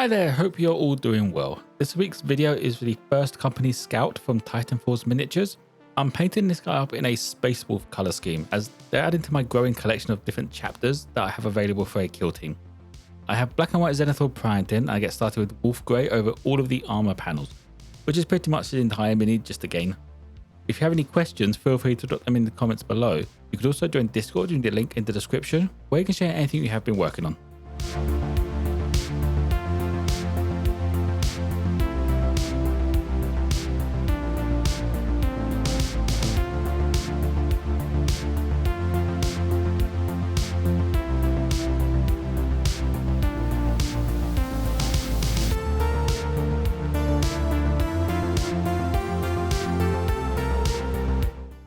Hi there, hope you're all doing well. This week's video is for the first company scout from Titanfall's Miniatures. I'm painting this guy up in a Space Wolf colour scheme as they're adding to my growing collection of different chapters that I have available for a kill team. I have black and white Zenithal Priantin and I get started with Wolf Grey over all of the armour panels, which is pretty much the entire mini just again. If you have any questions, feel free to drop them in the comments below. You could also join Discord using the link in the description where you can share anything you have been working on.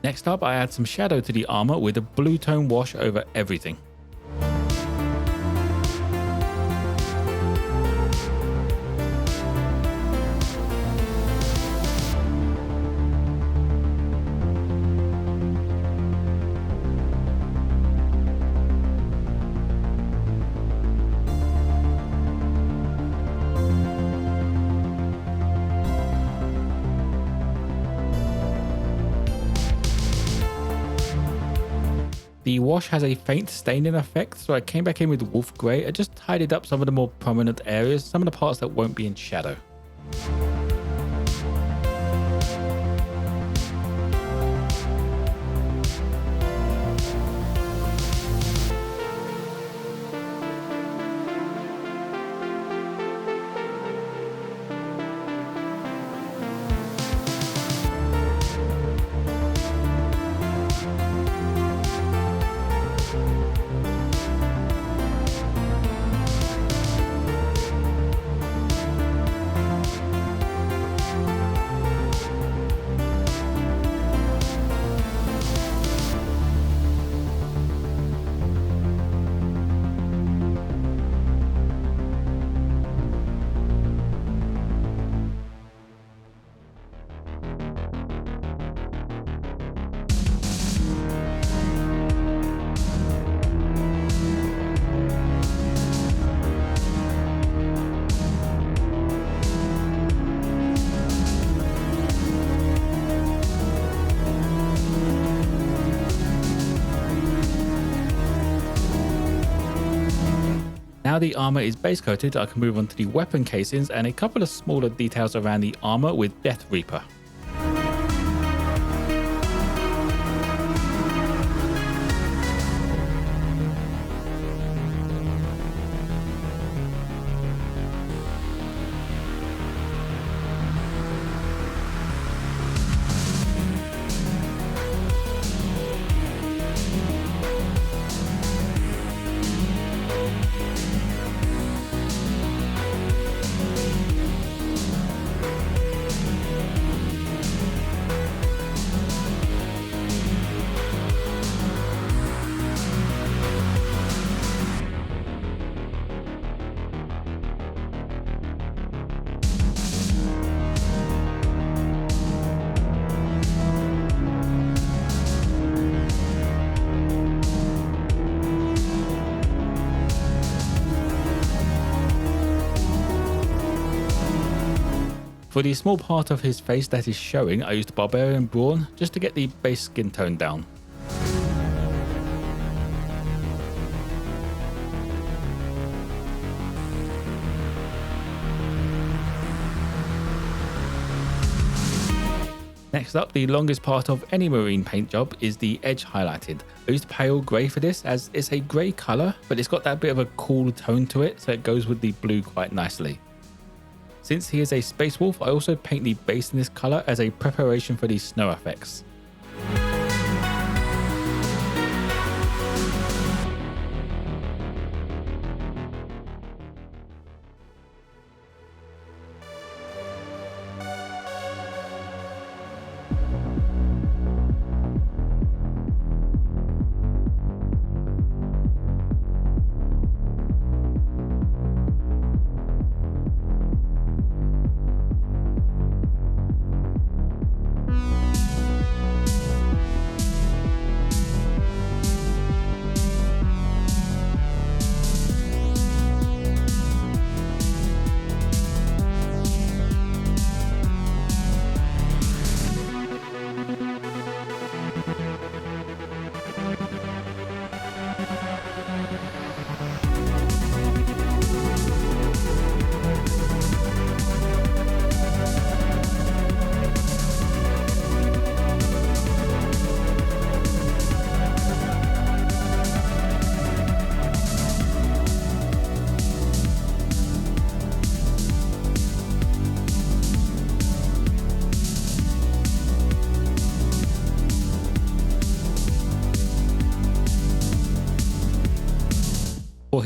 Next up, I add some shadow to the armour with a blue tone wash over everything. The wash has a faint staining effect, so I came back in with Wolf Grey and just tidied up some of the more prominent areas, some of the parts that won't be in shadow. Now the armour is base coated, I can move on to the weapon casings and a couple of smaller details around the armour with Death Reaper. For the small part of his face that is showing, I used Barbarian Brawn just to get the base skin tone down. Next up, the longest part of any marine paint job is the edge highlighted. I used pale grey for this as it's a grey colour, but it's got that bit of a cool tone to it, so it goes with the blue quite nicely. Since he is a Space Wolf, I also paint the base in this colour as a preparation for the snow effects.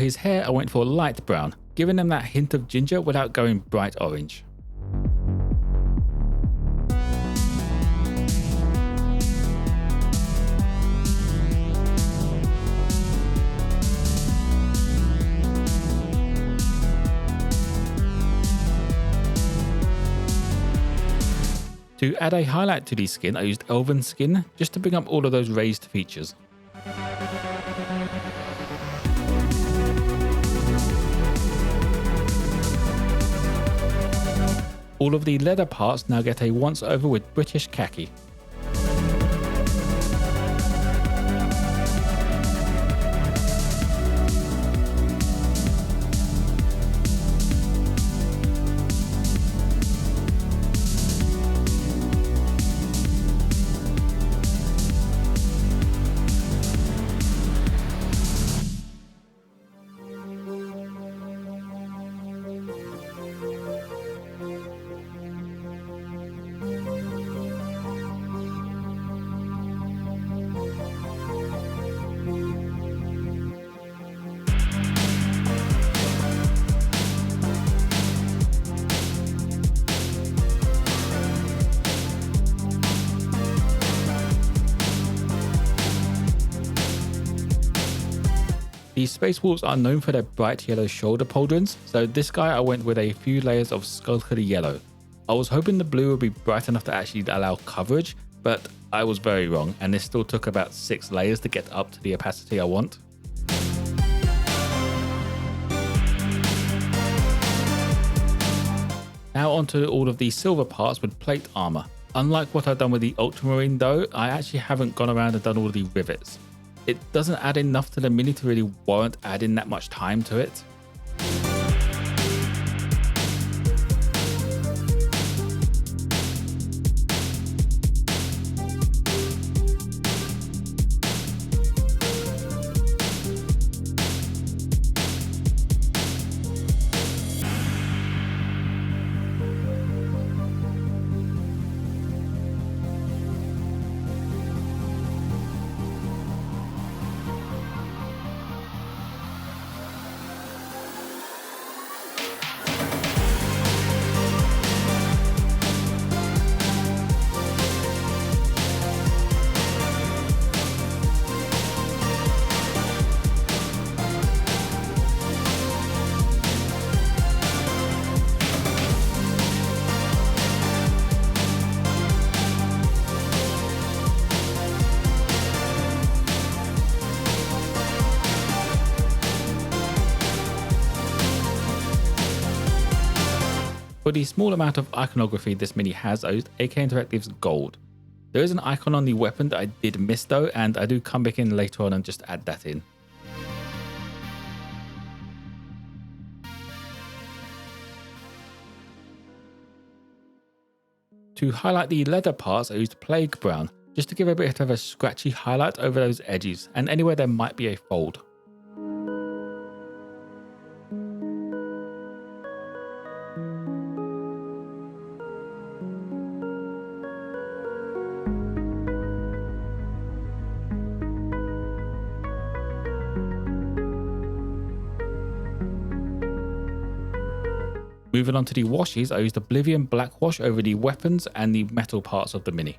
his hair, I went for light brown, giving him that hint of ginger without going bright orange. To add a highlight to the skin, I used Elven skin just to bring up all of those raised features. All of the leather parts now get a once over with British khaki. The Space Wolves are known for their bright yellow shoulder pauldrons, so this guy I went with a few layers of Skulker yellow. I was hoping the blue would be bright enough to actually allow coverage, but I was very wrong, and this still took about 6 layers to get up to the opacity I want. Now onto all of the silver parts with plate armor. Unlike what I've done with the ultramarine though, I actually haven't gone around and done all the rivets. It doesn't add enough to the mini to really warrant adding that much time to it. For the small amount of iconography this mini has, I used AK Interactive's gold. There is an icon on the weapon that I did miss though, and I do come back in later on and just add that in. To highlight the leather parts, I used Plague Brown, just to give a bit of a scratchy highlight over those edges and anywhere there might be a fold. Moving on to the washes, I used Oblivion black wash over the weapons and the metal parts of the mini.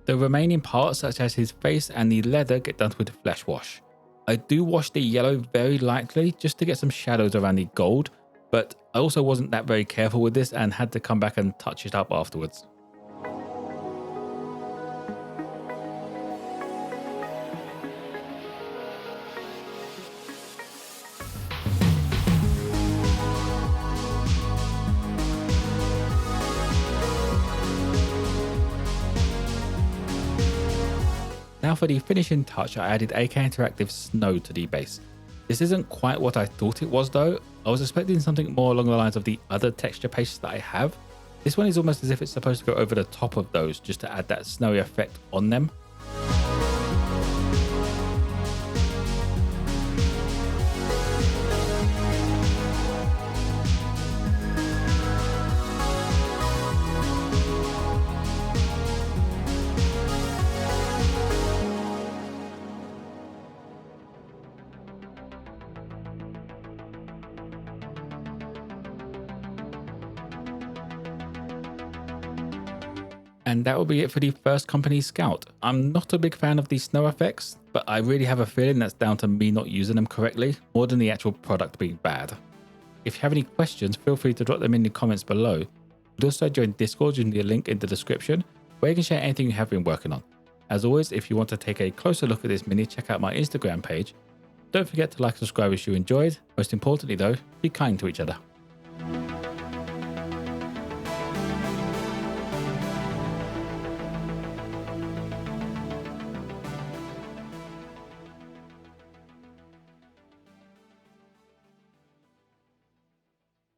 The remaining parts, such as his face and the leather, get done with flesh wash. I do wash the yellow very lightly just to get some shadows around the gold, but I also wasn't that very careful with this and had to come back and touch it up afterwards. Now for the finishing touch, I added AK Interactive Snow to the base. This isn't quite what I thought it was though. I was expecting something more along the lines of the other texture pastes that I have. This one is almost as if it's supposed to go over the top of those just to add that snowy effect on them. And that will be it for the first company scout. I'm not a big fan of these snow effects, but I really have a feeling that's down to me not using them correctly, more than the actual product being bad. If you have any questions, feel free to drop them in the comments below. You can also join Discord using the link in the description, where you can share anything you have been working on. As always, if you want to take a closer look at this mini, check out my Instagram page. Don't forget to like and subscribe if you enjoyed. Most importantly though, be kind to each other.